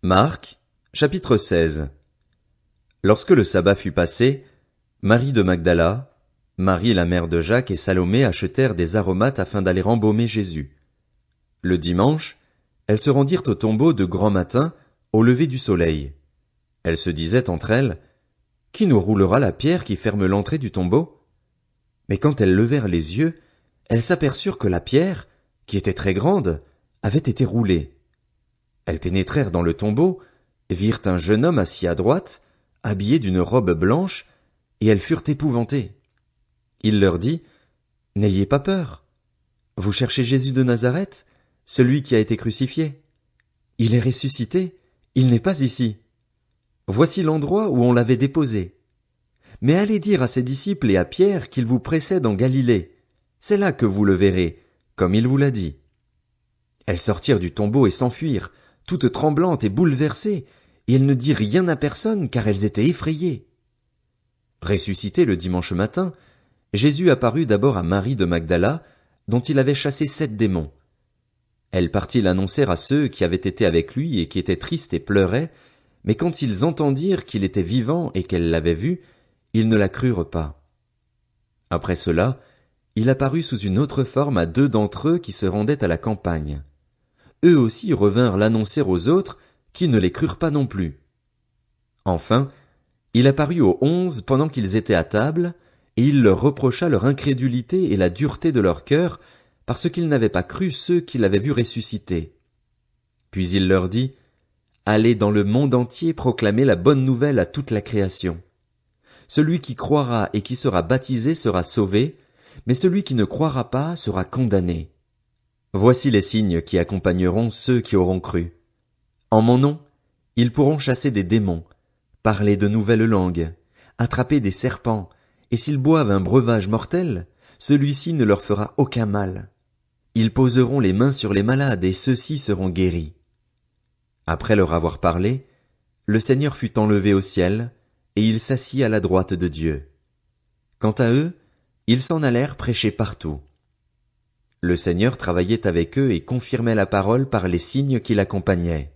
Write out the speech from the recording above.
Marc, chapitre 16. Lorsque le sabbat fut passé, Marie de Magdala, Marie la mère de Jacques et Salomé achetèrent des aromates afin d'aller embaumer Jésus. Le dimanche, elles se rendirent au tombeau de grand matin, au lever du soleil. Elles se disaient entre elles, « Qui nous roulera la pierre qui ferme l'entrée du tombeau ?» Mais quand elles levèrent les yeux, elles s'aperçurent que la pierre, qui était très grande, avait été roulée. Elles pénétrèrent dans le tombeau, virent un jeune homme assis à droite, habillé d'une robe blanche, et elles furent épouvantées. Il leur dit, « N'ayez pas peur. Vous cherchez Jésus de Nazareth, celui qui a été crucifié. Il est ressuscité, il n'est pas ici. Voici l'endroit où on l'avait déposé. Mais allez dire à ses disciples et à Pierre qu'il vous précède en Galilée. C'est là que vous le verrez, comme il vous l'a dit. » Elles sortirent du tombeau et s'enfuirent, toutes tremblantes et bouleversées, et elles ne dirent rien à personne car elles étaient effrayées. Ressuscité le dimanche matin, Jésus apparut d'abord à Marie de Magdala, dont il avait chassé 7 démons. Elle partit l'annoncer à ceux qui avaient été avec lui et qui étaient tristes et pleuraient, mais quand ils entendirent qu'il était vivant et qu'elle l'avait vu, ils ne la crurent pas. Après cela, il apparut sous une autre forme à 2 d'entre eux qui se rendaient à la campagne. Eux aussi revinrent l'annoncer aux autres, qui ne les crurent pas non plus. Enfin, il apparut aux 11 pendant qu'ils étaient à table, et il leur reprocha leur incrédulité et la dureté de leur cœur, parce qu'ils n'avaient pas cru ceux qui l'avaient vu ressusciter. Puis il leur dit, « Allez dans le monde entier proclamer la bonne nouvelle à toute la création. Celui qui croira et qui sera baptisé sera sauvé, mais celui qui ne croira pas sera condamné. Voici les signes qui accompagneront ceux qui auront cru. En mon nom, ils pourront chasser des démons, parler de nouvelles langues, attraper des serpents, et s'ils boivent un breuvage mortel, celui-ci ne leur fera aucun mal. Ils poseront les mains sur les malades et ceux-ci seront guéris. » Après leur avoir parlé, le Seigneur fut enlevé au ciel, et il s'assit à la droite de Dieu. Quant à eux, ils s'en allèrent prêcher partout. Le Seigneur travaillait avec eux et confirmait la parole par les signes qui l'accompagnaient.